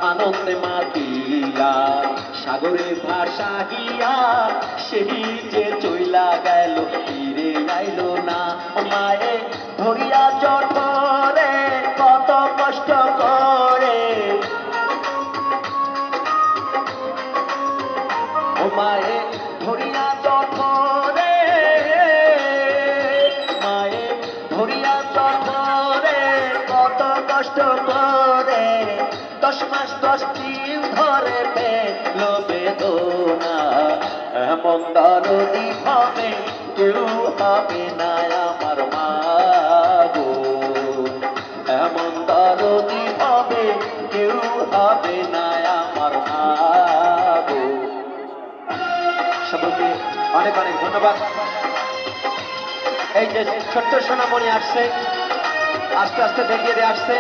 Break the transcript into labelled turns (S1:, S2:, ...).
S1: আনন্দে মাতিয়া সাগরে ভাসাইয়া সেই যে চইলা গেল ফিরে আইলো না। ও মায়ে ধরিয়া জঠরে কত কষ্ট করে, ও মায়ে ধরিয়া জঠরে, মায়ে ধরিয়া জঠরে কত কষ্ট করে 10 মাস 10 দিন ধরে পেল বেদনা। এমন দরদি হবে কেউ হবে না আমার মা গো, এমন দরদি হবে কেউ হবে না আমার মা গো। সকলকে অনেক অনেক ধন্যবাদ। এই যে ছোট্ট সোনামণি আসছে, আস্তে আস্তে দেখিয়ে দিয়ে আসছে।